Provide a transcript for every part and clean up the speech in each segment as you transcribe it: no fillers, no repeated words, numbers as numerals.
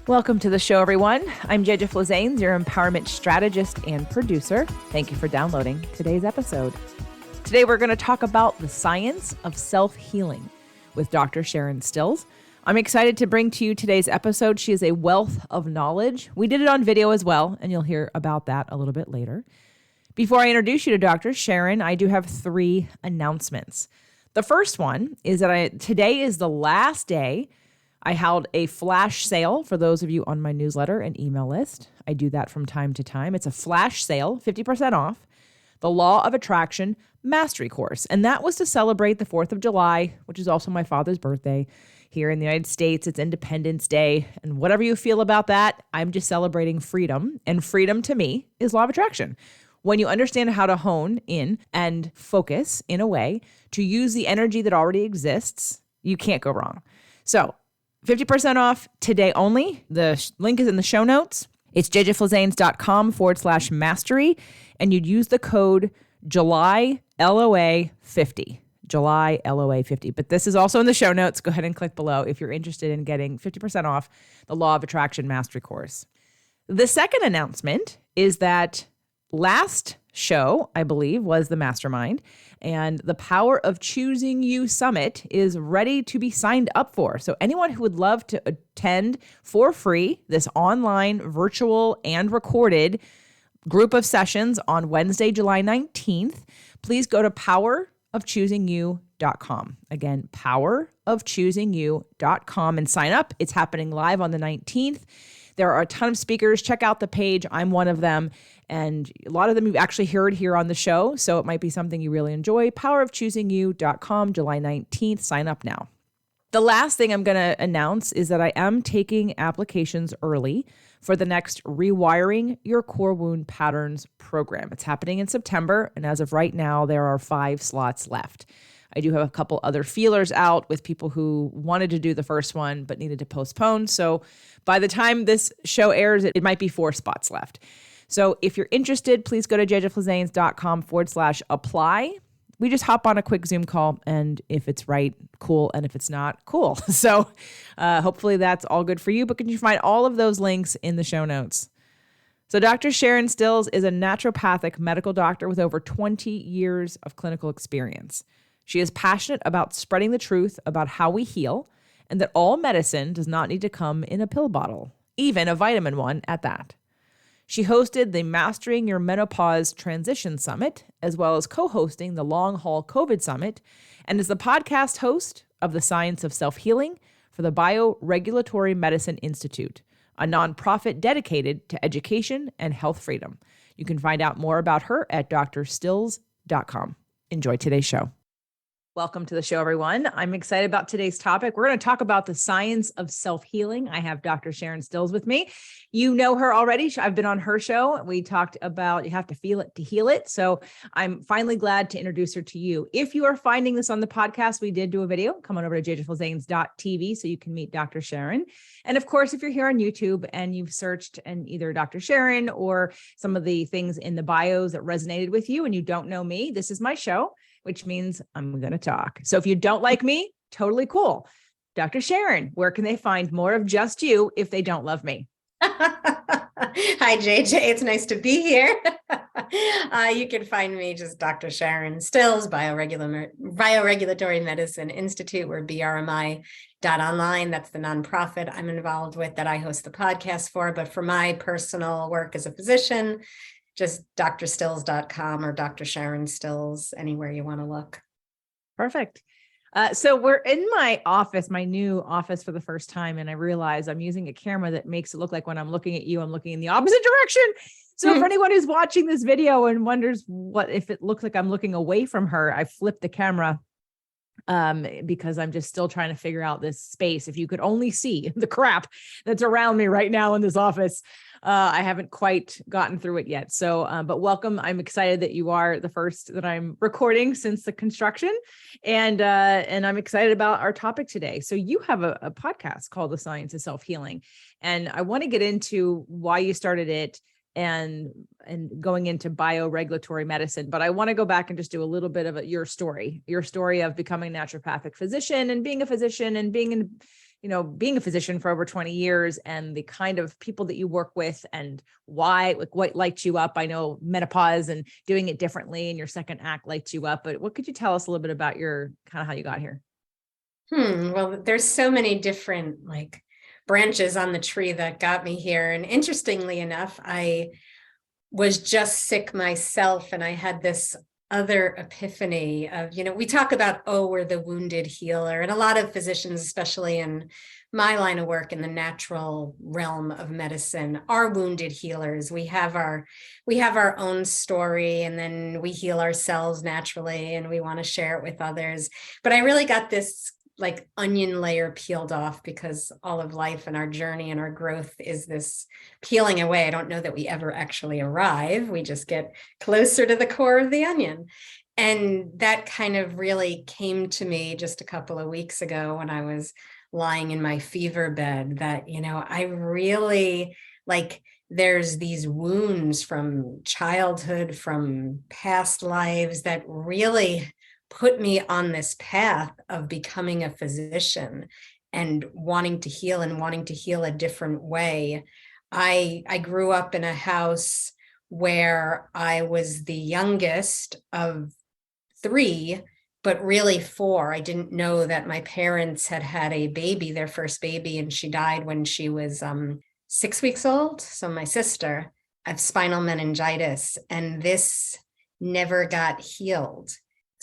Welcome to the show, everyone. I'm JJ Flizanes, your empowerment strategist and producer. Thank you for downloading today's episode. Today, we're going to talk about the science of self-healing with Dr. Sharon Stills. I'm excited to bring to you today's episode. She is a wealth of knowledge. We did it on video as well, and you'll hear about that a little bit later. Before I introduce you to Dr. Sharon, I do have 3 announcements. The first one is that today is the last day I held a flash sale for those of you on my newsletter and email list. I do that from time to time. It's a flash sale, 50% off, the Law of Attraction Mastery Course. And that was to celebrate the 4th of July, which is also my father's birthday. Here in the United States, it's Independence Day. And whatever you feel about that, I'm just celebrating freedom. And freedom to me is law of attraction. When you understand how to hone in and focus in a way to use the energy that already exists, you can't go wrong. So 50% off today only. The link is in the show notes. It's jjflizanes.com/mastery. And you'd use the code July LOA 50. July LOA 50. But this is also in the show notes. Go ahead and click below if you're interested in getting 50% off the Law of Attraction Mastery Course. The second announcement is that last show, I believe, was the Mastermind, and the Power of Choosing You Summit is ready to be signed up for. So anyone who would love to attend for free this online, virtual, and recorded group of sessions on Wednesday, July 19th, please go to powerofchoosingyou.com. Again, powerofchoosingyou.com and sign up. It's happening live on the 19th. There are a ton of speakers. Check out the page. I'm one of them. And a lot of them you've actually heard here on the show. So it might be something you really enjoy. Powerofchoosingyou.com, July 19th. Sign up now. The last thing I'm going to announce is that I am taking applications early for the next Rewiring Your Core Wound Patterns program. It's happening in September. And as of right now, there are 5 slots left. I do have a couple other feelers out with people who wanted to do the first one but needed to postpone. So by the time this show airs, it might be 4 spots left. So if you're interested, please go to jjflizanes.com/apply. We just hop on a quick Zoom call, and if it's right, cool. And if it's not, cool. So hopefully that's all good for you. But can you find all of those links in the show notes? So Dr. Sharon Stills is a naturopathic medical doctor with over 20 years of clinical experience. She is passionate about spreading the truth about how we heal and that all medicine does not need to come in a pill bottle, even a vitamin one at that. She hosted the Mastering Your Menopause Transition Summit, as well as co-hosting the Long Haul COVID Summit, and is the podcast host of The Science of Self-Healing for the Bioregulatory Medicine Institute, a nonprofit dedicated to education and health freedom. You can find out more about her at drstills.com. Enjoy today's show. Welcome to the show, everyone. I'm excited about today's topic. We're going to talk about the science of self-healing. I have Dr. Sharon Stills with me. You know her already. I've been on her show. We talked about you have to feel it to heal it. So I'm finally glad to introduce her to you. If you are finding this on the podcast, we did do a video. Come on over to jjflizanes.tv so you can meet Dr. Sharon. And of course, if you're here on YouTube and you've searched and either Dr. Sharon or some of the things in the bios that resonated with you and you don't know me, this is my show, which means I'm going to talk. So if you don't like me, totally cool. Dr. Sharon, where can they find more of just you if they don't love me? Hi, JJ. It's nice to be here. You can find me just Dr. Sharon Stills, Bioregulatory Medicine Institute, or BRMI.online. That's the nonprofit I'm involved with that I host the podcast for. But for my personal work as a physician, just drstills.com or Dr. Sharon Stills, anywhere you want to look. Perfect. So we're in my office, my new office for the first time. And I realize I'm using a camera that makes it look like when I'm looking at you, I'm looking in the opposite direction. So for anyone who's watching this video and wonders what if it looks like I'm looking away from her, I flipped the camera because I'm just still trying to figure out this space. If you could only see the crap that's around me right now in this office, I haven't quite gotten through it yet. So, but welcome. I'm excited that you are the first that I'm recording since the construction, and I'm excited about our topic today. So you have a podcast called The Science of Self-Healing, and I want to get into why you started it and going into bioregulatory medicine. But I want to go back and just do a little bit of your story of becoming a naturopathic physician and being a physician and being in, being a physician for over 20 years and the kind of people that you work with and why, like what lights you up. I know menopause and doing it differently in your second act lights you up, but what could you tell us a little bit about your kind of how you got here? Well, there's so many different branches on the tree that got me here. And interestingly enough, I was just sick myself, and I had this other epiphany of, we talk about, oh, we're the wounded healer. And a lot of physicians, especially in my line of work in the natural realm of medicine, are wounded healers. We have our own story, and then we heal ourselves naturally, and we want to share it with others. But I really got this onion layer peeled off, because all of life and our journey and our growth is this peeling away. I don't know that we ever actually arrive. We just get closer to the core of the onion. And that kind of really came to me just a couple of weeks ago when I was lying in my fever bed, that, I really there's these wounds from childhood, from past lives, that really put me on this path of becoming a physician and wanting to heal a different way. I grew up in a house where I was the youngest of 3, but really 4. I didn't know that my parents had a baby, their first baby, and she died when she was 6 weeks old. So my sister, I have spinal meningitis, and this never got healed.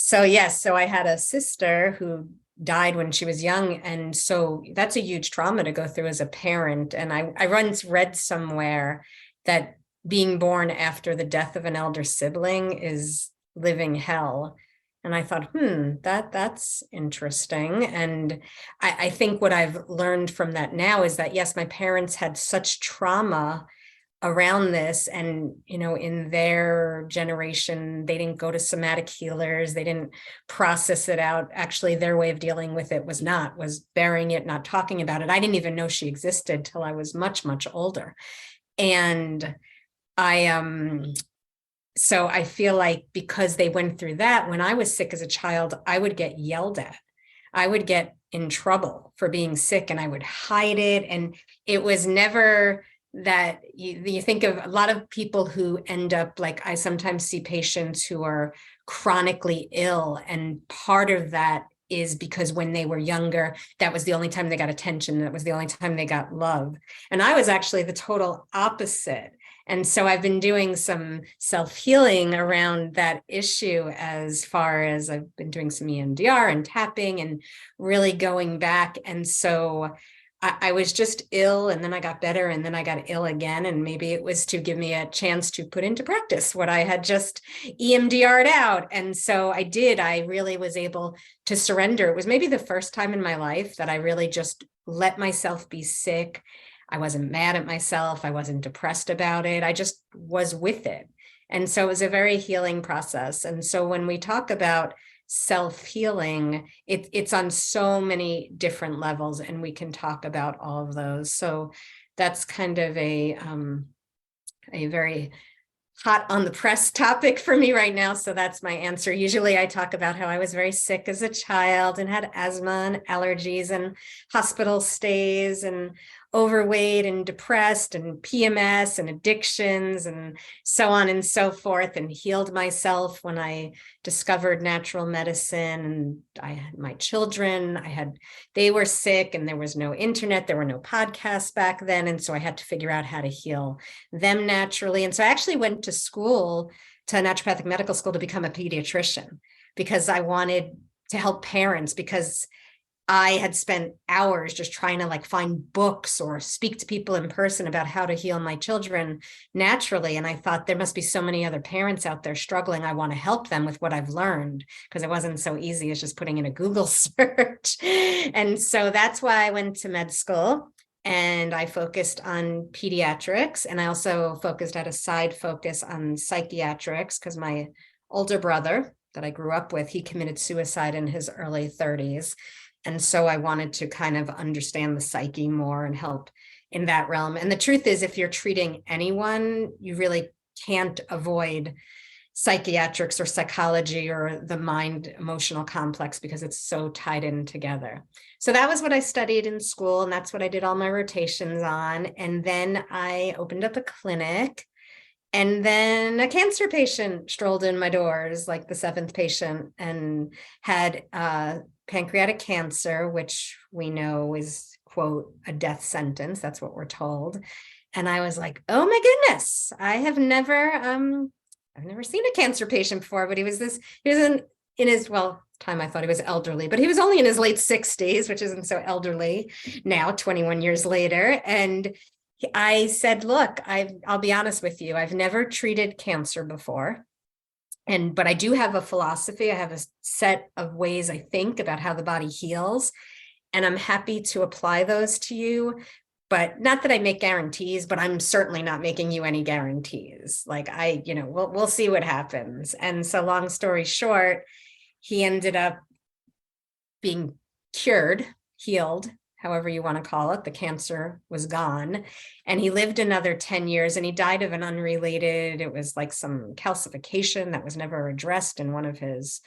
So yes, so I had a sister who died when she was young. And so that's a huge trauma to go through as a parent. And I once read somewhere that being born after the death of an elder sibling is living hell. And I thought, that's interesting. And I think what I've learned from that now is that, yes, my parents had such trauma around this, and in their generation, they didn't go to somatic healers, they didn't process it out. Actually, their way of dealing with it was burying it, not talking about it. I didn't even know she existed till I was much, much older. And so I feel like because they went through that, when I was sick as a child, I would get yelled at. I would get in trouble for being sick, and I would hide it. And it was never that you think of a lot of people who end up, I sometimes see patients who are chronically ill, and part of that is because when they were younger, that was the only time they got attention. That was the only time they got love. And I was actually the total opposite. And so I've been doing some self-healing around that issue, as far as I've been doing some EMDR and tapping and really going back. And so I was just ill, and then I got better, and then I got ill again. And maybe it was to give me a chance to put into practice what I had just EMDR'd out. And so I did. I really was able to surrender. It was maybe the first time in my life that I really just let myself be sick. I wasn't mad at myself. I wasn't depressed about it. I just was with it. And so it was a very healing process. And so when we talk about self-healing, it's on so many different levels, and we can talk about all of those. So that's kind of a very hot on the press topic for me right now. So that's my answer. Usually I talk about how I was very sick as a child and had asthma and allergies and hospital stays and overweight and depressed and PMS and addictions and so on and so forth, and healed myself when I discovered natural medicine. And I had my children, they were sick, and there was no internet, there were no podcasts back then. And so I had to figure out how to heal them naturally. And so I actually went to naturopathic medical school to become a pediatrician, because I wanted to help parents, because I had spent hours just trying to find books or speak to people in person about how to heal my children naturally. And I thought, there must be so many other parents out there struggling. I want to help them with what I've learned, because it wasn't so easy as just putting in a Google search. And so that's why I went to med school, and I focused on pediatrics. And I also had a side focus on psychiatrics, because my older brother that I grew up with, he committed suicide in his early 30s. And so I wanted to kind of understand the psyche more and help in that realm. And the truth is, if you're treating anyone, you really can't avoid psychiatrics or psychology or the mind emotional complex, because it's so tied in together. So that was what I studied in school, and that's what I did all my rotations on. And then I opened up a clinic, and then a cancer patient strolled in my doors, like the 7th patient, and had pancreatic cancer, which we know is, quote, a death sentence. That's what we're told. And I was like, oh my goodness, I've never seen a cancer patient before, but he was in his, well, time I thought he was elderly, but he was only in his late 60s, which isn't so elderly now, 21 years later. And I said, look, I'll be honest with you, I've never treated cancer before. But I do have a philosophy. I have a set of ways I think about how the body heals, and I'm happy to apply those to you. But not that I make guarantees, but I'm certainly not making you any guarantees. Like we'll see what happens. And so long story short, he ended up being cured, healed, however you want to call it. The cancer was gone, and he lived another 10 years, and he died of an unrelated, it was like some calcification that was never addressed in one of his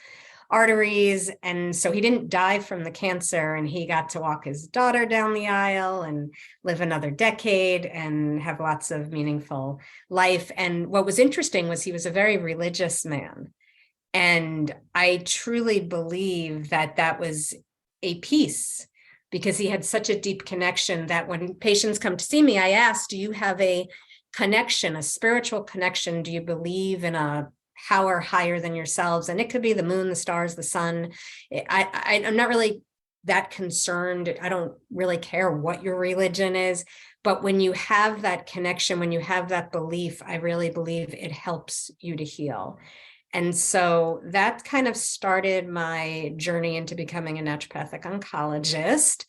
arteries. And so he didn't die from the cancer, and he got to walk his daughter down the aisle and live another decade and have lots of meaningful life. And what was interesting was he was a very religious man. And I truly believe that that was a piece, because he had such a deep connection that when patients come to see me, I ask, do you have a connection, a spiritual connection? Do you believe in a power higher than yourselves? And it could be the moon, the stars, the sun. I'm not really that concerned. I don't really care what your religion is. But when you have that connection, when you have that belief, I really believe it helps you to heal. And so that kind of started my journey into becoming a naturopathic oncologist.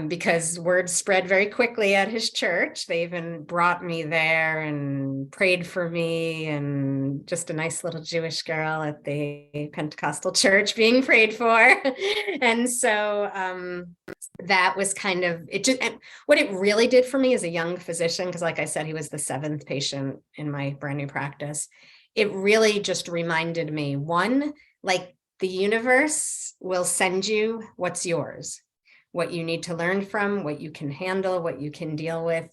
Because word spread very quickly at his church. They even brought me there and prayed for me, and just a nice little Jewish girl at the Pentecostal church being prayed for. And so that was kind of it. Just and what it really did for me as a young physician, because like I said, he was the 7th patient in my brand new practice. It really just reminded me, one, like the universe will send you what's yours, what you need to learn from, what you can handle, what you can deal with,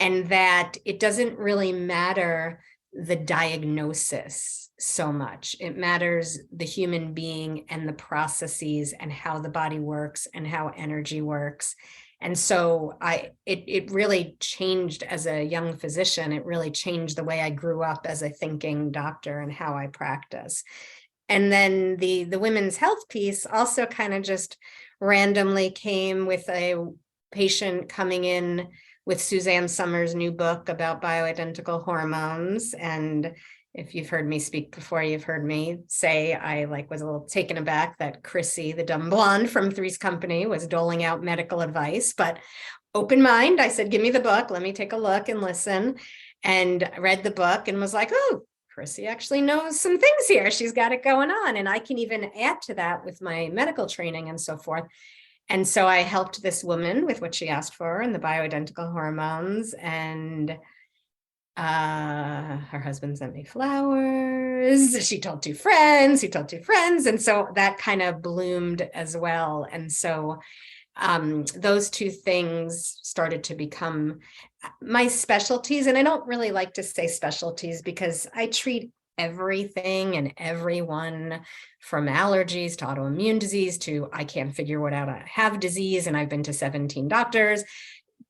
and that it doesn't really matter the diagnosis so much. It matters the human being and the processes and how the body works and how energy works. And so it really changed as a young physician. It really changed the way I grew up as a thinking doctor and how I practice. And then the women's health piece also kind of just randomly came with a patient coming in with Suzanne Summers' new book about bioidentical hormones. And if you've heard me speak before, you've heard me say I was a little taken aback that Chrissy, the dumb blonde from Three's Company, was doling out medical advice. But open mind, I said, give me the book, let me take a look and listen. And I read the book and was like, oh, Chrissy actually knows some things here. She's got it going on. And I can even add to that with my medical training and so forth. And so I helped this woman with what she asked for and the bioidentical hormones. And her husband sent me flowers. She told 2 friends, he told 2 friends. And so that kind of bloomed as well. And so those 2 things started to become my specialties. And I don't really like to say specialties because I treat everything and everyone, from allergies to autoimmune disease to I can't figure what out I have disease and I've been to 17 doctors.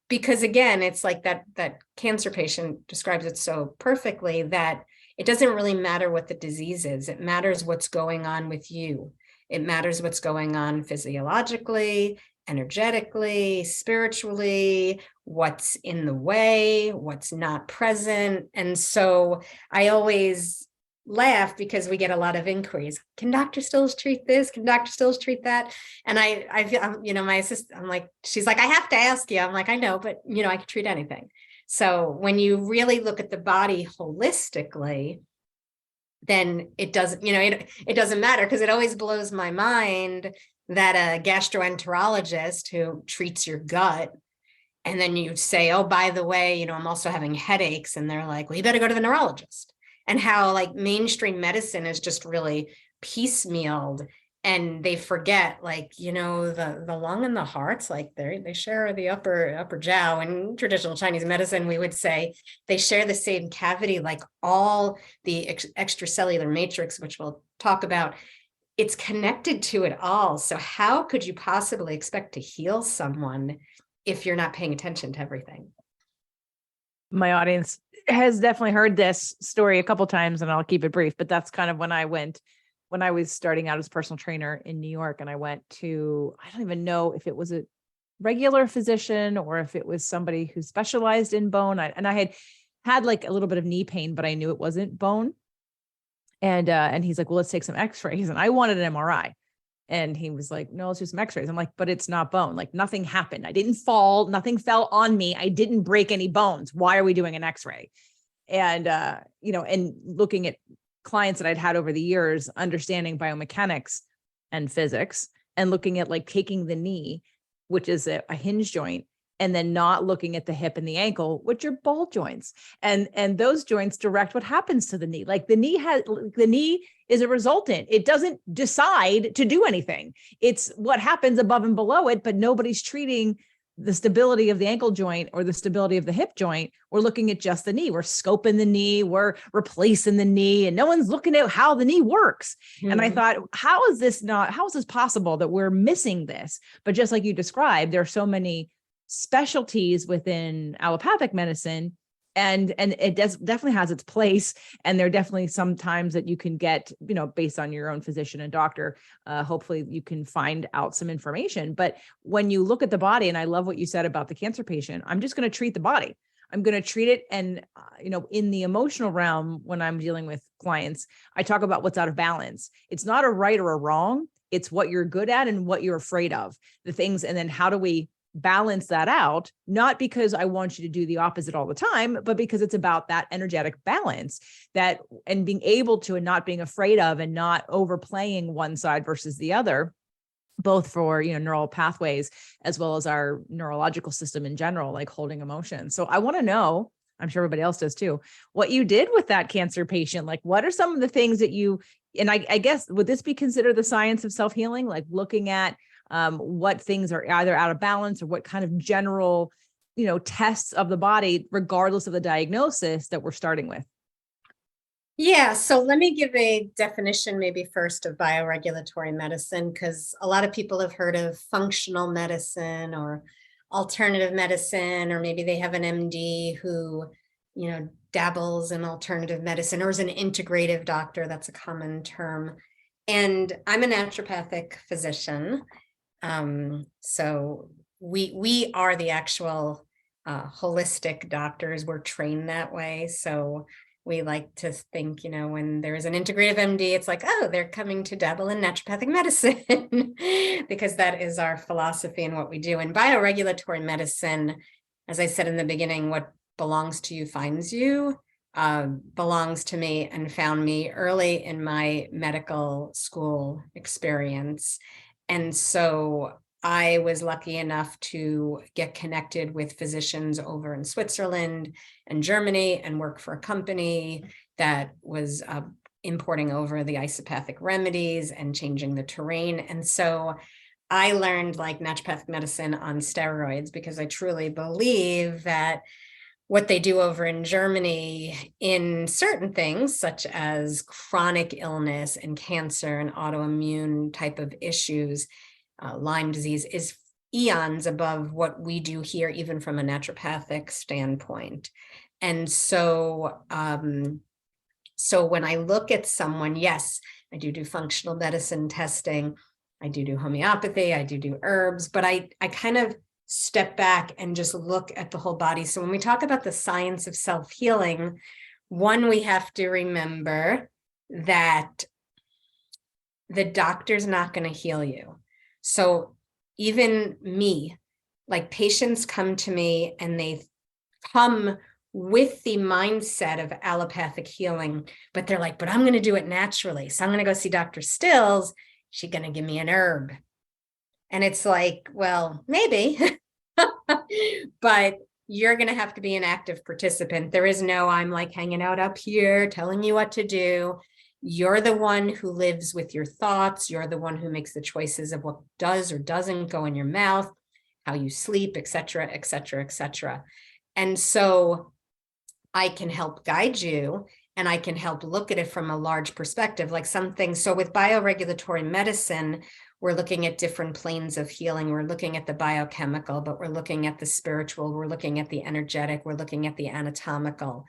Because again, it's like that cancer patient describes it so perfectly, that it doesn't really matter what the disease is. It matters what's going on with you. It matters what's going on physiologically, energetically, spiritually, what's in the way, what's not present. And so I always laugh because we get a lot of inquiries. Can Dr. Stills treat this? Can Dr. Stills treat that? And my assistant, I'm like, she's like, I have to ask you. I'm like, I know, but I can treat anything. So when you really look at the body holistically, then it doesn't, it doesn't matter, because it always blows my mind that a gastroenterologist who treats your gut, and then you say, oh, by the way, I'm also having headaches. And they're like, well, you better go to the neurologist. and how like mainstream medicine is just really piecemealed, and they forget, like, the lung and the hearts, like they share the upper jiao. In traditional Chinese medicine, we would say they share the same cavity, like all the extracellular matrix, which we'll talk about. It's connected to it all. So how could you possibly expect to heal someone if you're not paying attention to everything? My audience has definitely heard this story a couple times, and I'll keep it brief, but that's kind of when I was starting out as a personal trainer in New York, and I went to, I don't even know if it was a regular physician or if it was somebody who specialized in bone. I had like a little bit of knee pain, but I knew it wasn't bone. And he's like, well, let's take some x-rays. And I wanted an MRI. And he was like, no, let's do some x-rays. I'm like, but it's not bone. Like nothing happened. I didn't fall. Nothing fell on me. I didn't break any bones. Why are we doing an x-ray? And, and looking at clients that I'd had over the years, understanding biomechanics and physics, and looking at like taking the knee, which is a hinge joint, and then not looking at the hip and the ankle, which are ball joints. And those joints direct what happens to the knee. Like the knee is a resultant. It doesn't decide to do anything. It's what happens above and below it, but nobody's treating the stability of the ankle joint or the stability of the hip joint. We're looking at just the knee. We're scoping the knee, we're replacing the knee, and no one's looking at how the knee works. Mm-hmm. And I thought, how is this possible that we're missing this? But just like you described, there are so many specialties within allopathic medicine, and it definitely has its place. And there are definitely some times that you can get, based on your own physician and doctor, hopefully you can find out some information. But when you look at the body, and I love what you said about the cancer patient, I'm just going to treat the body. I'm going to treat it. And, in the emotional realm, when I'm dealing with clients, I talk about what's out of balance. It's not a right or a wrong. It's what you're good at and what you're afraid of, the things. And then how do we balance that out? Not because I want you to do the opposite all the time, but because it's about that energetic balance, and being able to, and not being afraid of, and not overplaying one side versus the other, both for, neural pathways, as well as our neurological system in general, like holding emotion. So I want to know, I'm sure everybody else does too, what you did with that cancer patient. Like, what are some of the things that and I guess, would this be considered the science of self-healing? Like looking at what things are either out of balance, or what kind of general, tests of the body, regardless of the diagnosis that we're starting with. Yeah. So let me give a definition maybe first of bioregulatory medicine, because a lot of people have heard of functional medicine or alternative medicine, or maybe they have an MD who, dabbles in alternative medicine, or is an integrative doctor. That's a common term. And I'm a naturopathic physician. So we are the actual holistic doctors. We're trained that way. So we like to think, when there's an integrative MD, it's like, oh, they're coming to dabble in naturopathic medicine, because that is our philosophy and what we do. In bioregulatory medicine, as I said in the beginning, what belongs to you finds you, belongs to me and found me early in my medical school experience. And so I was lucky enough to get connected with physicians over in Switzerland and Germany, and work for a company that was importing over the isopathic remedies and changing the terrain. And so I learned like naturopathic medicine on steroids, because I truly believe that what they do over in Germany in certain things, such as chronic illness and cancer and autoimmune type of issues, Lyme disease, is eons above what we do here, even from a naturopathic standpoint. And so, so when I look at someone, yes, I do functional medicine testing. I do homeopathy. I do herbs, but I kind of step back and just look at the whole body. So when we talk about the science of self-healing, one, we have to remember that the doctor's not going to heal you. So even me, like patients come to me and they come with the mindset of allopathic healing, but they're like, but I'm going to do it naturally. So I'm going to go see Dr. Stills. She's going to give me an herb. And it's like, well, maybe, but you're going to have to be an active participant. There is no, I'm like hanging out up here telling you what to do. You're the one who lives with your thoughts. You're the one who makes the choices of what does or doesn't go in your mouth, how you sleep, et cetera, et cetera, et cetera. And so I can help guide you, and I can help look at it from a large perspective, like something. So with bioregulatory medicine, we're looking at different planes of healing. We're looking at the biochemical, but we're looking at the spiritual. We're looking at the energetic. We're looking at the anatomical.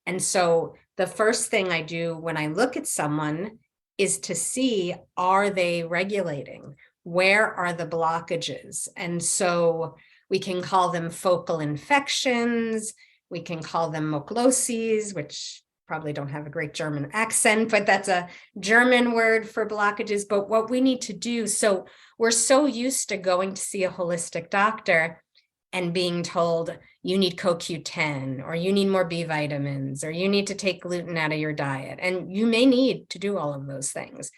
And so the first thing I do when I look at someone is to see, are they regulating? Where are the blockages? And so we can call them focal infections. We can call them mocloses, which probably don't have a great German accent, but that's a German word for blockages. But what we need to do, so we're so used to going to see a holistic doctor and being told you need CoQ10, or you need more B vitamins, or you need to take gluten out of your diet. And you may need to do all of those things,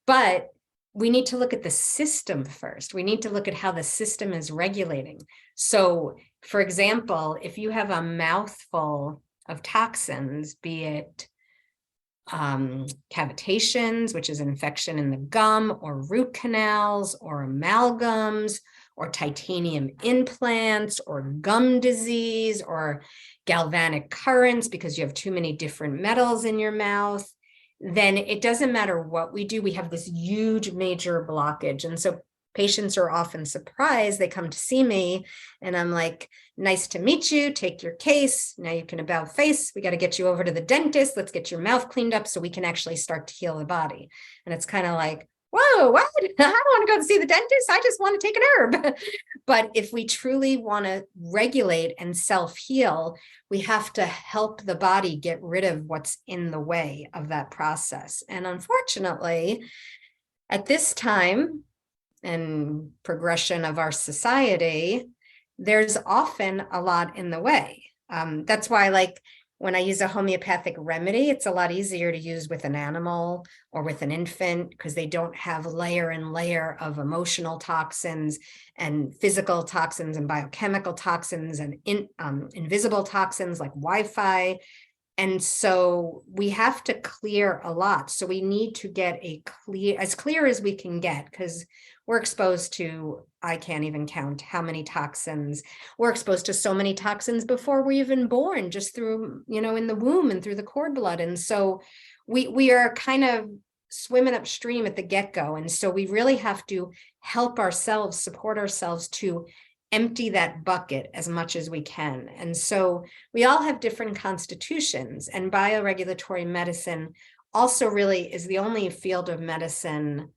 but we need to look at the system first. We need to look at how the system is regulating. So for example, if you have a mouthful of toxins, be it cavitations, which is an infection in the gum, or root canals, or amalgams, or titanium implants, or gum disease, or galvanic currents because you have too many different metals in your mouth, then it doesn't matter what we do. We have this huge major blockage. And so patients are often surprised. They come to see me and I'm like, nice to meet you. Take your case. Now you can about face. We got to get you over to the dentist. Let's get your mouth cleaned up so we can actually start to heal the body. And it's kind of like, whoa, what? I don't want to go see the dentist. I just want to take an herb. But if we truly want to regulate and self-heal, we have to help the body get rid of what's in the way of that process. And unfortunately, at this time and progression of our society, there's often a lot in the way. That's why, like, when I use a homeopathic remedy, it's a lot easier to use with an animal or with an infant because they don't have layer and layer of emotional toxins and physical toxins and biochemical toxins and invisible toxins like Wi-Fi. And so we have to clear a lot. So we need to get as clear as we can get, because we're exposed to, I can't even count how many toxins. We're exposed to so many toxins before we're even born, just through, in the womb and through the cord blood. And so we are kind of swimming upstream at the get-go. And so we really have to help ourselves, support ourselves to empty that bucket as much as we can. And so we all have different constitutions, and bioregulatory medicine also really is the only field of medicine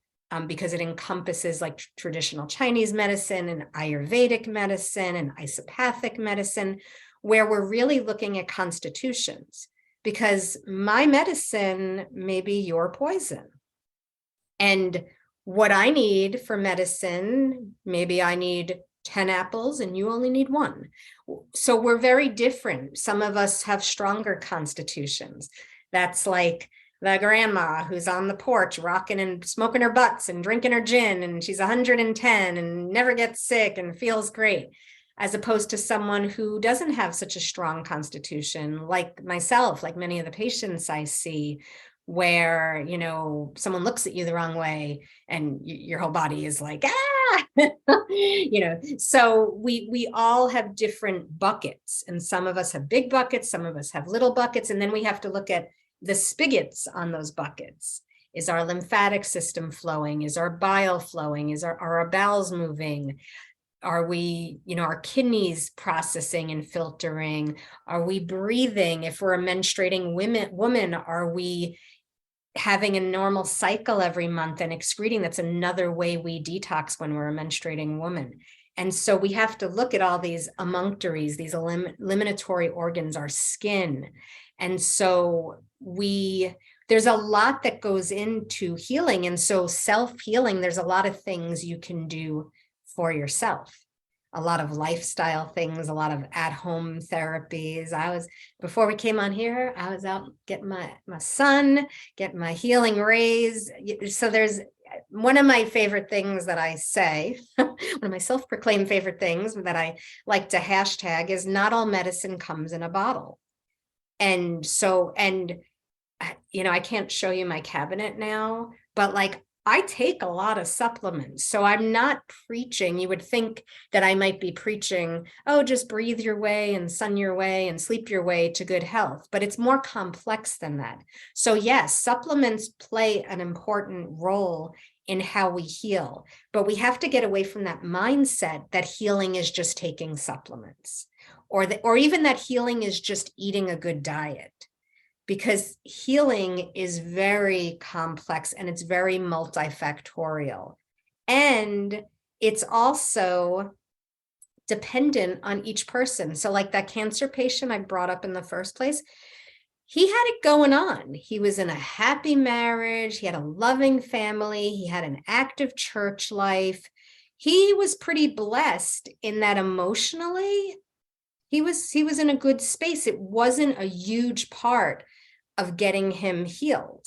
because it encompasses like traditional Chinese medicine and Ayurvedic medicine and isopathic medicine, where we're really looking at constitutions, because my medicine may be your poison. And what I need for medicine, maybe I need 10 apples and you only need one. So we're very different. Some of us have stronger constitutions. That's like the grandma who's on the porch rocking and smoking her butts and drinking her gin, and she's 110 and never gets sick and feels great, as opposed to someone who doesn't have such a strong constitution, like myself, like many of the patients I see, where, someone looks at you the wrong way and your whole body is like, so we all have different buckets, and some of us have big buckets, some of us have little buckets. And then we have to look at the spigots on those buckets. Is our lymphatic system flowing? Is our bile flowing? Are our bowels moving? Are we, our kidneys processing and filtering? Are we breathing? If we're a menstruating woman, are we having a normal cycle every month and excreting? That's another way we detox when we're a menstruating woman. And so we have to look at all these emunctories, these eliminatory organs, our skin. And so there's a lot that goes into healing. And so self-healing, there's a lot of things you can do for yourself. A lot of lifestyle things, a lot of at-home therapies. Before we came on here, I was out getting my sun, getting my healing rays. So there's one of my favorite things that I say, one of my self-proclaimed favorite things that I like to hashtag is not all medicine comes in a bottle. And so, I can't show you my cabinet now, but like I take a lot of supplements. So I'm not preaching. You would think that I might be preaching, oh, just breathe your way and sun your way and sleep your way to good health. But it's more complex than that. So yes, supplements play an important role in how we heal, but we have to get away from that mindset that healing is just taking supplements, or even that healing is just eating a good diet. Because healing is very complex and it's very multifactorial. And it's also dependent on each person. So like that cancer patient I brought up in the first place, he had it going on. He was in a happy marriage. He had a loving family. He had an active church life. He was pretty blessed in that emotionally, he was in a good space. It wasn't a huge part of getting him healed.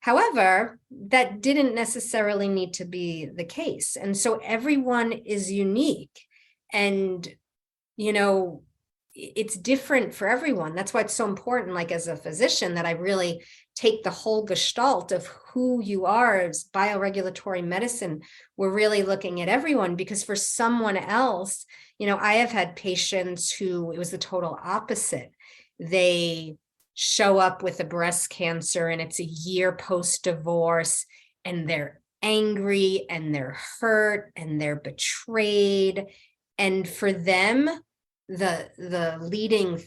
However, that didn't necessarily need to be the case. And so everyone is unique, and, it's different for everyone. That's why it's so important, like as a physician, that I really take the whole gestalt of who you are as bioregulatory medicine. We're really looking at everyone, because for someone else, I have had patients who it was the total opposite. They show up with a breast cancer and it's a year post-divorce, and they're angry and they're hurt and they're betrayed. And for them, the leading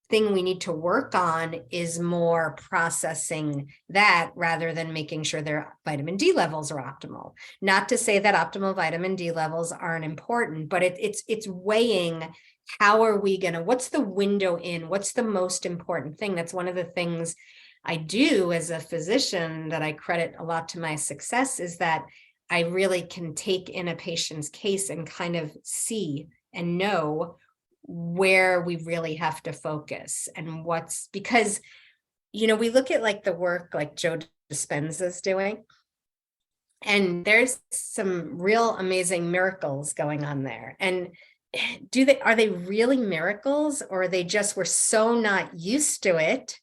thing we need to work on is more processing that, rather than making sure their vitamin D levels are optimal. Not to say that optimal vitamin D levels aren't important, but it's weighing, how are we what's the window in, what's the most important thing? That's one of the things I do as a physician that I credit a lot to my success, is that I really can take in a patient's case and kind of see and know where we really have to focus, and because, we look at like the work like Joe Dispenza's doing, and there's some real amazing miracles going on there. And are they really miracles, or are they just, we're so not used to it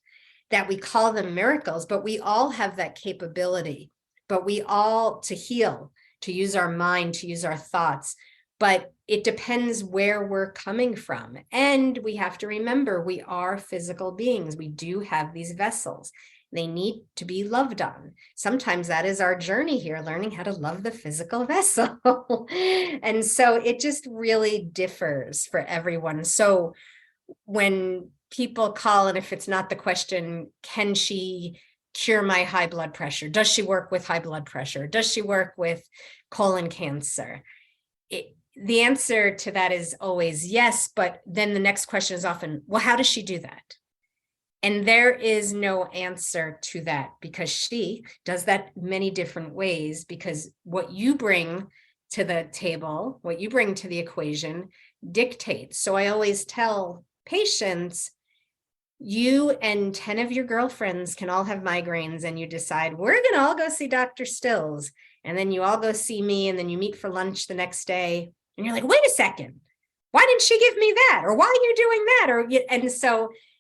that we call them miracles? But we all have that capability, but we all, to heal, to use our mind, to use our thoughts. But it depends where we're coming from. And we have to remember, we are physical beings. We do have these vessels. They need to be loved on. Sometimes that is our journey here, learning how to love the physical vessel. And so it just really differs for everyone. So when people call, and if it's not the question, can she cure my high blood pressure? Does she work with high blood pressure? Does she work with colon cancer? The answer to that is always yes, but then the next question is often, well, how does she do that? And there is no answer to that, because she does that many different ways, because what you bring to the table, what you bring to the equation dictates. So I always tell patients, you and 10 of your girlfriends can all have migraines, and you decide, we're going to all go see Dr. Stills. And then you all go see me, and then you meet for lunch the next day. And you're like, wait a second, why didn't she give me that? Or why are you doing that?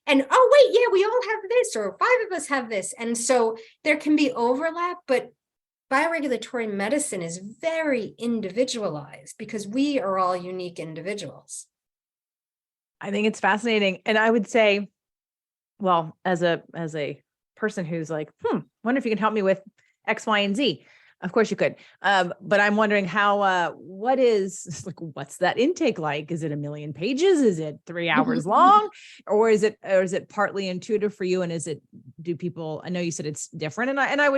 And oh, wait, yeah, we all have this, or 5 of us have this. And so there can be overlap, but bioregulatory medicine is very individualized, because we are all unique individuals. I think it's fascinating. And I would say, well, as a person who's like, wonder if you can help me with X, Y, and Z. Of course you could. But I'm wondering what's that intake like? Is it 1 million pages? Is it 3 hours long? Or is it partly intuitive for you? And do people, I know you said it's different, and I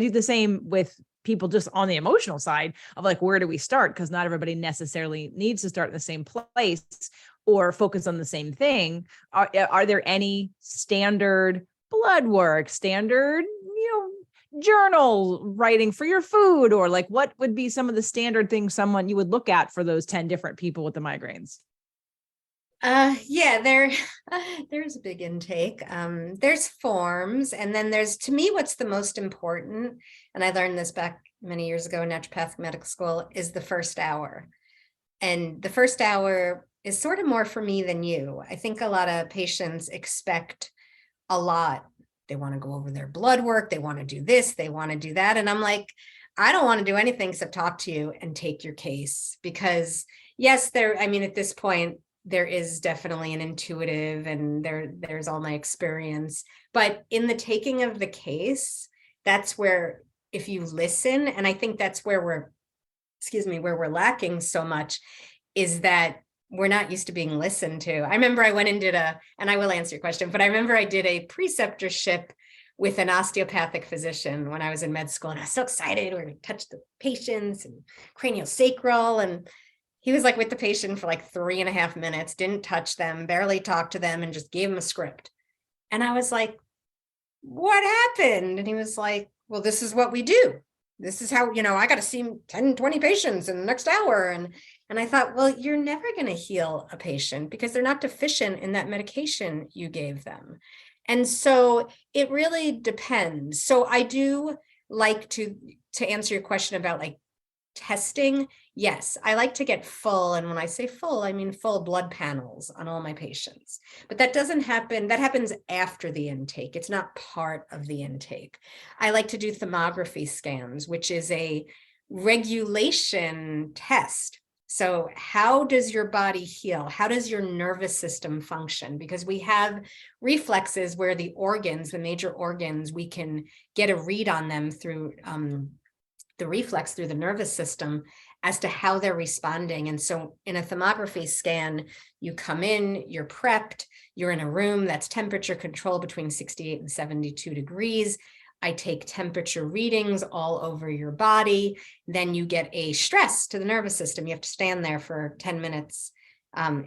do the same with people just on the emotional side of like, where do we start? Because not everybody necessarily needs to start in the same place or focus on the same thing. Are there any standard blood work, standard, journal writing for your food, or like what would be some of the standard things you would look at for those 10 different people with the migraines? There's a big intake. There's forms, and then there's, to me, what's the most important, and I learned this back many years ago in naturopathic medical school, is the first hour. And the first hour is sort of more for me than you. I think a lot of patients expect a lot. They want to go over their blood work. They want to do this. They want to do that. And I'm like, I don't want to do anything except talk to you and take your case, because yes, I mean, at this point, there is definitely an intuitive, and there's all my experience, but in the taking of the case, that's where, if you listen, and I think that's where where we're lacking so much, is that we're not used to being listened to. I remember I went and did and I will answer your question, but I remember I did a preceptorship with an osteopathic physician when I was in med school, and I was so excited. We're going to touch the patients and craniosacral, and he was like with the patient for like 3.5 minutes, didn't touch them, barely talked to them, and just gave them a script. And I was like, what happened? And he was like, well, this is what we do. This is how, I got to see 10, 20 patients in the next hour. And I thought, well, you're never going to heal a patient because they're not deficient in that medication you gave them. And so it really depends. So I do like to answer your question about like testing. Yes, I like to get full. And when I say full, I mean full blood panels on all my patients. But that doesn't happen. That happens after the intake. It's not part of the intake. I like to do thermography scans, which is a regulation test. So how does your body heal? How does your nervous system function? Because we have reflexes where the organs, the major organs, we can get a read on them through the reflex through the nervous system as to how they're responding. And so in a thermography scan, you come in, you're prepped, you're in a room that's temperature controlled between 68 and 72 degrees. I take temperature readings all over your body. Then you get a stress to the nervous system. You have to stand there for 10 minutes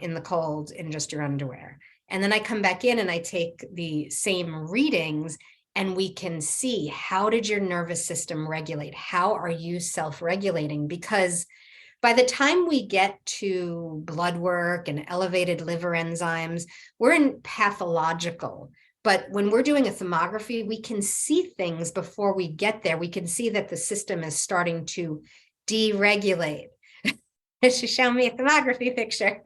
in the cold in just your underwear. And then I come back in and I take the same readings, and we can see, how did your nervous system regulate? How are you self-regulating? Because by the time we get to blood work and elevated liver enzymes, we're in pathological. But when we're doing a thermography, we can see things before we get there. We can see that the system is starting to deregulate. She's showing me a thermography picture.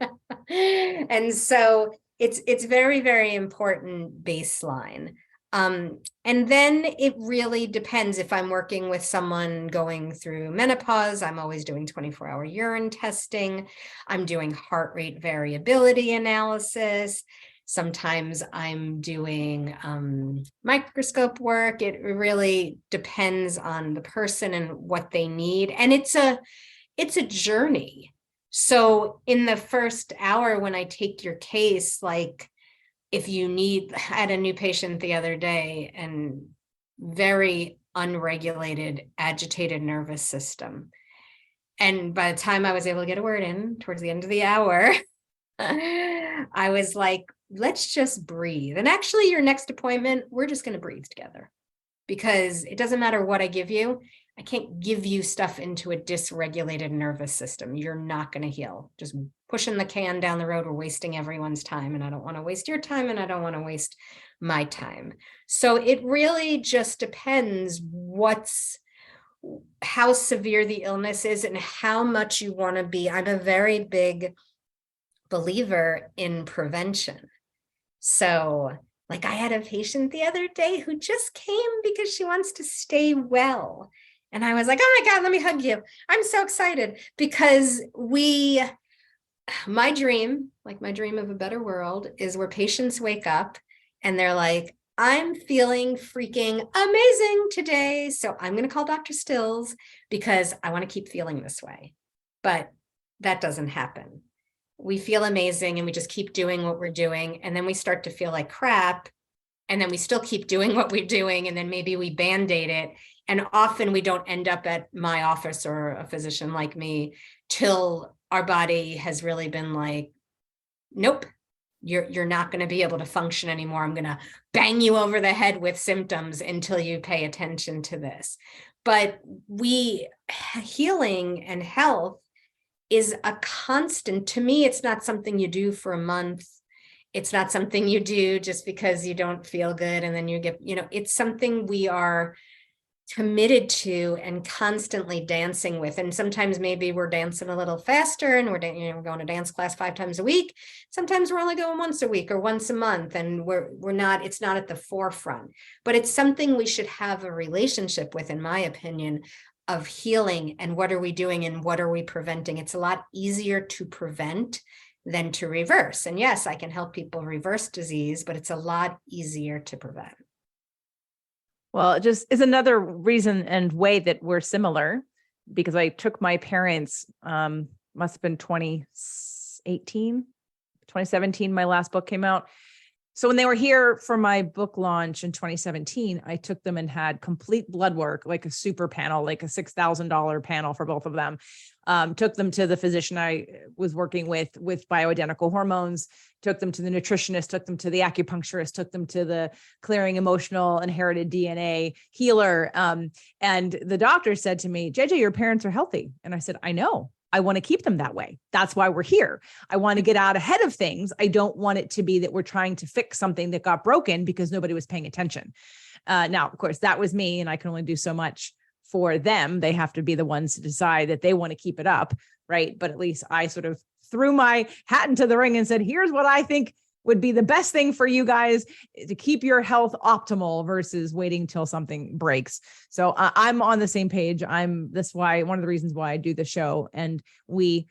And so it's very, very important baseline. And then it really depends. If I'm working with someone going through menopause, I'm always doing 24-hour urine testing. I'm doing heart rate variability analysis. Sometimes I'm doing microscope work. It really depends on the person and what they need. And it's a journey. So in the first hour, when I take your case, like, if you need, I had a new patient the other day, and very unregulated, agitated nervous system. And by the time I was able to get a word in towards the end of the hour, I was like, let's just breathe. And actually, your next appointment, we're just going to breathe together, because it doesn't matter what I give you. I can't give you stuff into a dysregulated nervous system. You're not going to heal. Just pushing the can down the road. We're wasting everyone's time, and I don't want to waste your time, and I don't want to waste my time. So it really just depends how severe the illness is and how much you want to be. I'm a very big believer in prevention. So like, I had a patient the other day who just came because she wants to stay well. And I was like, oh my God, let me hug you. I'm so excited, because my dream of a better world is where patients wake up and they're like, I'm feeling freaking amazing today. So I'm going to call Dr. Stills because I want to keep feeling this way. But that doesn't happen. We feel amazing and we just keep doing what we're doing. And then we start to feel like crap. And then we still keep doing what we're doing. And then maybe we Band-Aid it. And often we don't end up at my office or a physician like me till our body has really been like, nope, you're not going to be able to function anymore. I'm going to bang you over the head with symptoms until you pay attention to this. But healing and health is a constant. To me, it's not something you do for a month. It's not something you do just because you don't feel good and then you get, it's something we are committed to and constantly dancing with. And sometimes maybe we're dancing a little faster and we're going to dance class 5 times a week. Sometimes we're only going once a week or once a month, and it's not at the forefront, but it's something we should have a relationship with, in my opinion, of healing. And what are we doing and what are we preventing? It's a lot easier to prevent than to reverse. And yes, I can help people reverse disease, but it's a lot easier to prevent. Well, it just is another reason and way that we're similar, because I took my parents, must have been 2017, my last book came out. So when they were here for my book launch in 2017, I took them and had complete blood work, like a super panel, like a $6,000 panel for both of them. Took them to the physician I was working with bioidentical hormones, took them to the nutritionist, took them to the acupuncturist, took them to the clearing emotional inherited DNA healer. And the doctor said to me, JJ, your parents are healthy. And I said, I know. I want to keep them that way. That's why we're here. I want to get out ahead of things. I don't want it to be that we're trying to fix something that got broken because nobody was paying attention. Now, of course, that was me, and I can only do so much for them. They have to be the ones to decide that they want to keep it up, right? But at least I sort of threw my hat into the ring and said, here's what I think would be the best thing for you guys to keep your health optimal versus waiting till something breaks. So I'm on the same page. That's why one of the reasons why I do the show, and we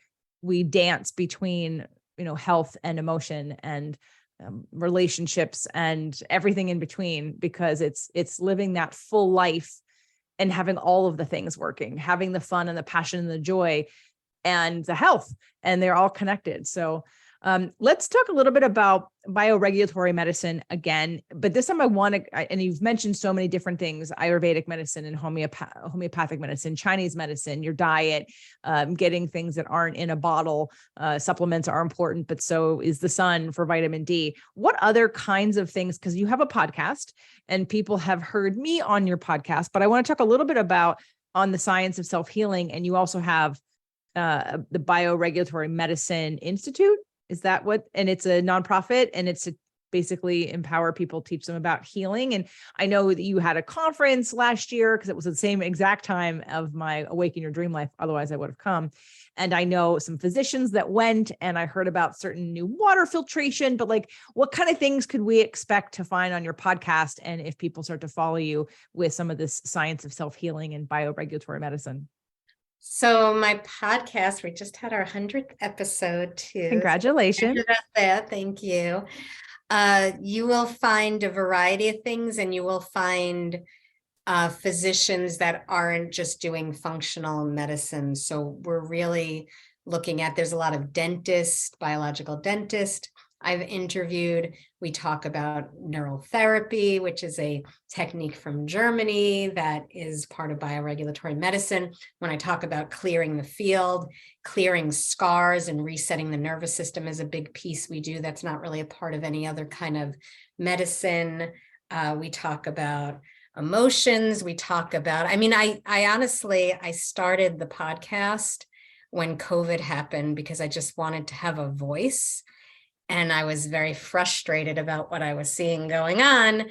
dance between, health and emotion and relationships and everything in between, because it's living that full life and having all of the things working, having the fun and the passion and the joy and the health, and they're all connected. So let's talk a little bit about bioregulatory medicine again, but this time I want to, and you've mentioned so many different things: Ayurvedic medicine and homeopathic medicine, Chinese medicine, your diet, getting things that aren't in a bottle. Supplements are important, but so is the sun for vitamin D. What other kinds of things, because you have a podcast and people have heard me on your podcast, but I want to talk a little bit about on the science of self-healing. And you also have the Bioregulatory Medicine Institute. Is that what? And it's a nonprofit, and it's to basically empower people, teach them about healing. And I know that you had a conference last year, because it was the same exact time of my Awaken Your Dream Life. Otherwise I would have come. And I know some physicians that went, and I heard about certain new water filtration, but like, what kind of things could we expect to find on your podcast? And if people start to follow you with some of this science of self-healing and bioregulatory medicine? So my podcast, we just had our 100th episode too. Congratulations. Thank you. You will find a variety of things, and you will find physicians that aren't just doing functional medicine. So we're really looking at, there's a lot of dentists, biological dentists I've interviewed. We talk about neural therapy, which is a technique from Germany that is part of bioregulatory medicine. When I talk about clearing the field, clearing scars and resetting the nervous system is a big piece we do. That's not really a part of any other kind of medicine. We talk about emotions. We talk about, I honestly, I started the podcast when COVID happened because I just wanted to have a voice. And I was very frustrated about what I was seeing going on.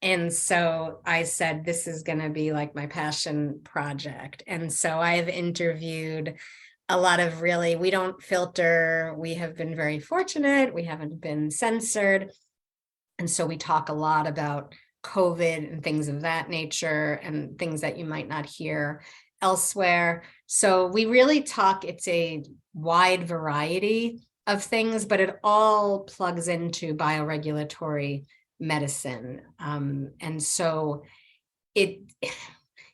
And so I said, this is going to be like my passion project. And so I've interviewed a lot of we don't filter. We have been very fortunate. We haven't been censored. And so we talk a lot about COVID and things of that nature, and things that you might not hear elsewhere. So we really talk, it's a wide variety of things, but it all plugs into bioregulatory medicine. And so it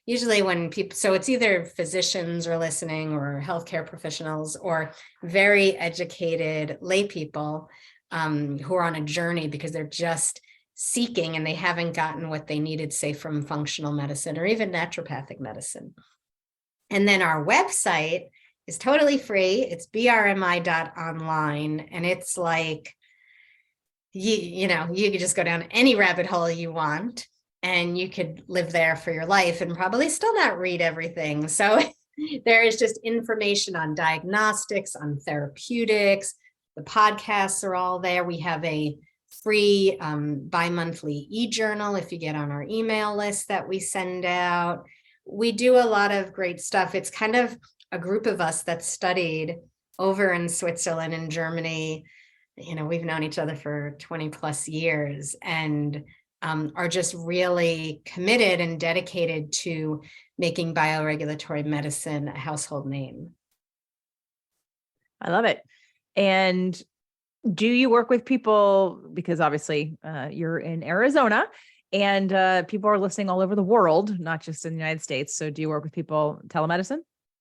usually when people, so it's either physicians are listening, or healthcare professionals, or very educated lay people who are on a journey because they're just seeking and they haven't gotten what they needed, say from functional medicine or even naturopathic medicine. And then our website is totally free. It's brmi.online. And it's like, you could just go down any rabbit hole you want, and you could live there for your life and probably still not read everything. So there is just information on diagnostics, on therapeutics. The podcasts are all there. We have a free bi-monthly e-journal if you get on our email list that we send out. we do a lot of great stuff. It's kind of a group of us that studied over in Switzerland and Germany. We've known each other for 20 plus years, and are just really committed and dedicated to making bioregulatory medicine a household name. I love it. And do you work with people, because obviously you're in Arizona, and people are listening all over the world, not just in the United States. So do you work with people telemedicine?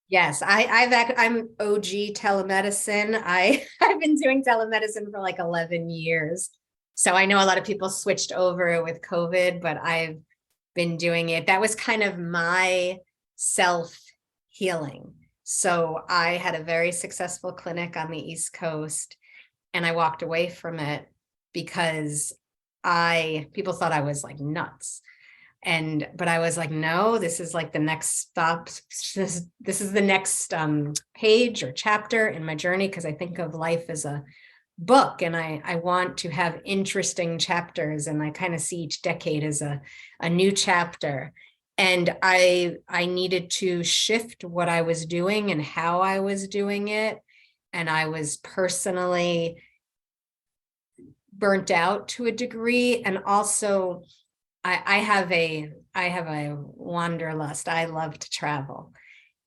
Yes, I'm OG telemedicine. I've been doing telemedicine for like 11 years. So I know a lot of people switched over with COVID, but I've been doing it. That was kind of my self-healing. So I had a very successful clinic on the East Coast, and I walked away from it because people thought I was like nuts. But I was like, no, this is like the next stop. This is the next page or chapter in my journey, because I think of life as a book, and I want to have interesting chapters, and I kind of see each decade as a new chapter. And I needed to shift what I was doing and how I was doing it. And I was personally burnt out to a degree. And also I have a wanderlust. I love to travel.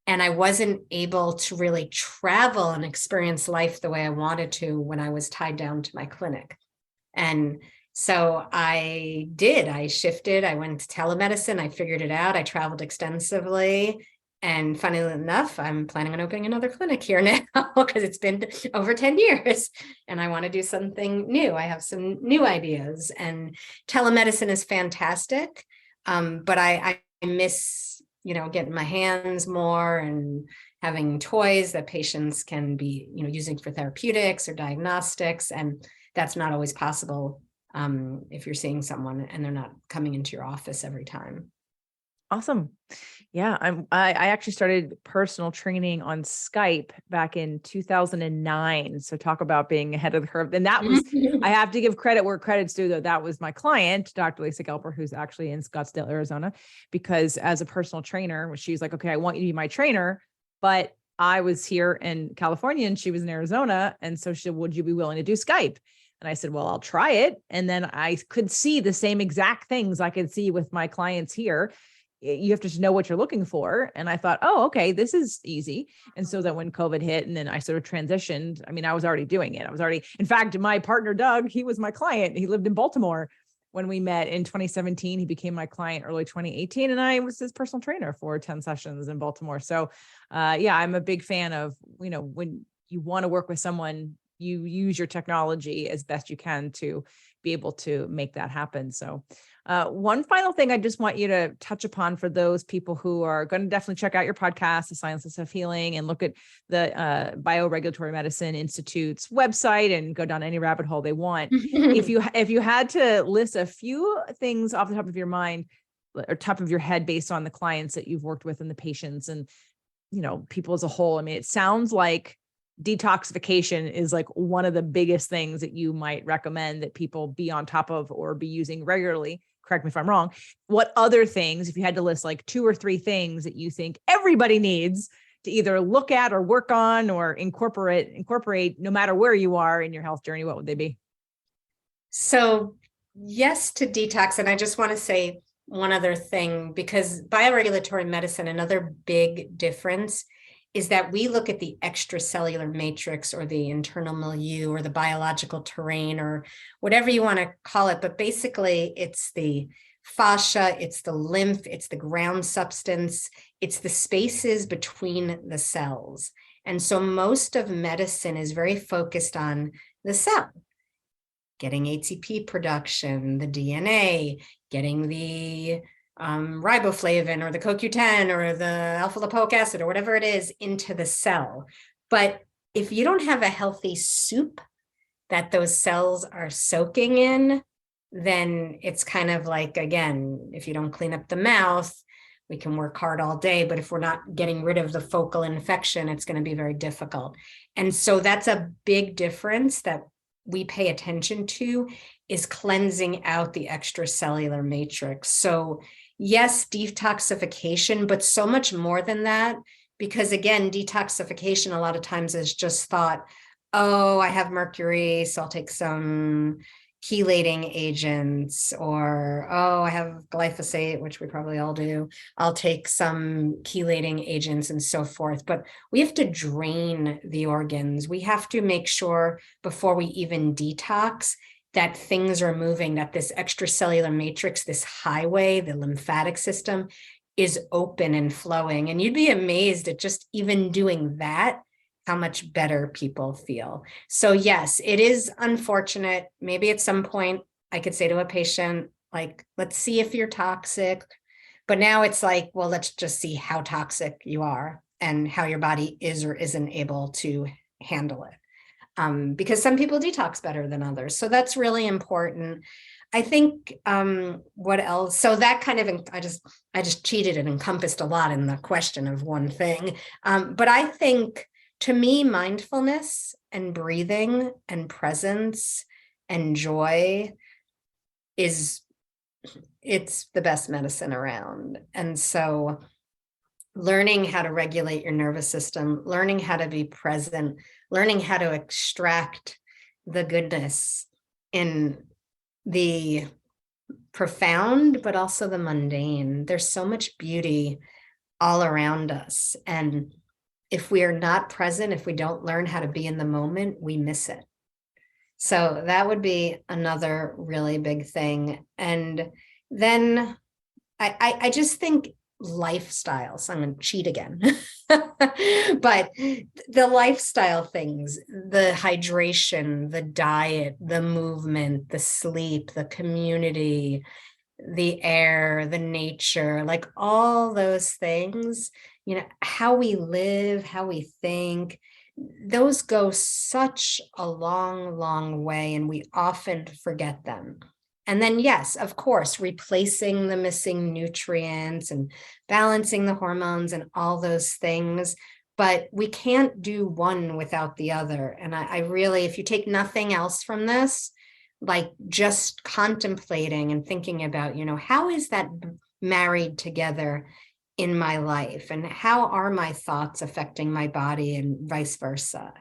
And I wasn't able to really travel and experience life the way I wanted to when I was tied down to my clinic. And so I shifted. I went to telemedicine. I figured it out. I traveled extensively. And funnily enough, I'm planning on opening another clinic here now because it's been over 10 years and I want to do something new. I have some new ideas, and telemedicine is fantastic. But I miss, getting my hands more and having toys that patients can be, using for therapeutics or diagnostics. And that's not always possible if you're seeing someone and they're not coming into your office every time. Awesome. Yeah, I actually started personal training on Skype back in 2009. So talk about being ahead of the curve. And that was, I have to give credit where credit's due, though. That was my client, Dr. Lisa Gelper, who's actually in Scottsdale, Arizona, because as a personal trainer, she's like, okay, I want you to be my trainer. But I was here in California and she was in Arizona. And so she said, would you be willing to do Skype? And I said, well, I'll try it. And then I could see the same exact things I could see with my clients here. You have to just know what you're looking for. And I thought, oh, okay, this is easy. And so that when COVID hit and then I sort of transitioned, I mean, I was already doing it. In fact, my partner, Doug, he was my client. He lived in Baltimore when we met in 2017. He became my client early 2018. And I was his personal trainer for 10 sessions in Baltimore. So yeah, I'm a big fan of, when you want to work with someone, you use your technology as best you can to be able to make that happen. So one final thing I just want you to touch upon for those people who are going to definitely check out your podcast, The Sciences of Healing, and look at the Bioregulatory Medicine Institute's website and go down any rabbit hole they want. If you had to list a few things off the top of your mind or top of your head based on the clients that you've worked with and the patients and, people as a whole, I mean, it sounds like detoxification is like one of the biggest things that you might recommend that people be on top of or be using regularly. Correct me if I'm wrong. What other things, if you had to list like 2 or 3 things that you think everybody needs to either look at or work on or incorporate no matter where you are in your health journey, what would they be? So yes to detox. And I just want to say one other thing, because bioregulatory medicine, another big difference is that we look at the extracellular matrix or the internal milieu or the biological terrain or whatever you want to call it. But basically, it's the fascia, it's the lymph, it's the ground substance, it's the spaces between the cells. And so most of medicine is very focused on the cell, getting ATP production, the DNA, getting the riboflavin or the CoQ10 or the alpha lipoic acid or whatever it is into the cell. But if you don't have a healthy soup that those cells are soaking in, then it's kind of like, again, if you don't clean up the mouth, we can work hard all day, but if we're not getting rid of the focal infection, it's going to be very difficult. And so that's a big difference that we pay attention to, is cleansing out the extracellular matrix. So yes, detoxification, but so much more than that. Because again, detoxification a lot of times is just thought, oh, I have mercury, so I'll take some chelating agents, or oh, I have glyphosate, which we probably all do. I'll take some chelating agents and so forth. But we have to drain the organs. We have to make sure before we even detox that things are moving, that this extracellular matrix, this highway, the lymphatic system, is open and flowing. And you'd be amazed at just even doing that, how much better people feel. So yes, it is unfortunate. Maybe at some point I could say to a patient, like, let's see if you're toxic. But now it's like, well, let's just see how toxic you are and how your body is or isn't able to handle it. Because some people detox better than others. So that's really important. I think what else? So that kind of, I just cheated and encompassed a lot in the question of one thing. But I think, to me, mindfulness and breathing and presence and joy it's the best medicine around. And so learning how to regulate your nervous system, learning how to be present, learning how to extract the goodness in the profound, but also the mundane. There's so much beauty all around us. And if we are not present, if we don't learn how to be in the moment, we miss it. So that would be another really big thing. And then I just think lifestyles, I'm going to cheat again, but the lifestyle things, the hydration, the diet, the movement, the sleep, the community, the air, the nature, like all those things, how we live, how we think, those go such a long, long way, and we often forget them. And then, yes, of course, replacing the missing nutrients and balancing the hormones and all those things. But we can't do one without the other. And I really, if you take nothing else from this, like just contemplating and thinking about, how is that married together in my life? And how are my thoughts affecting my body and vice versa?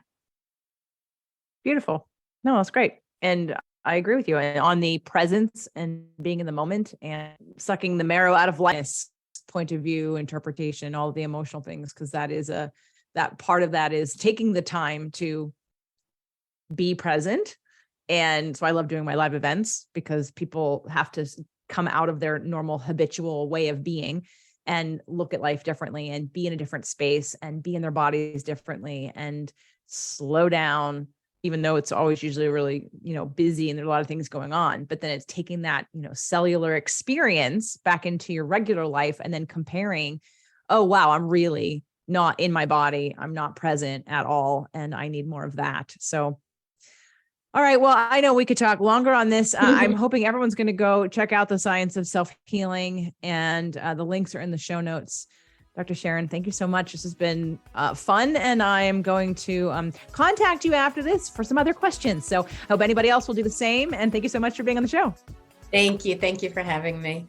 Beautiful. No, that's great. And I agree with you on the presence and being in the moment and sucking the marrow out of life, point of view, interpretation, all the emotional things, because that part of that is taking the time to be present. And so I love doing my live events because people have to come out of their normal habitual way of being and look at life differently and be in a different space and be in their bodies differently and slow down, even though it's always usually really, busy and there's a lot of things going on, but then it's taking that, cellular experience back into your regular life and then comparing, oh, wow, I'm really not in my body. I'm not present at all. And I need more of that. So, all right. Well, I know we could talk longer on this. I'm hoping everyone's going to go check out The Science of Self-Healing, and the links are in the show notes. Dr. Sharon, thank you so much. This has been fun, and I am going to contact you after this for some other questions. So I hope anybody else will do the same. And thank you so much for being on the show. Thank you. Thank you for having me.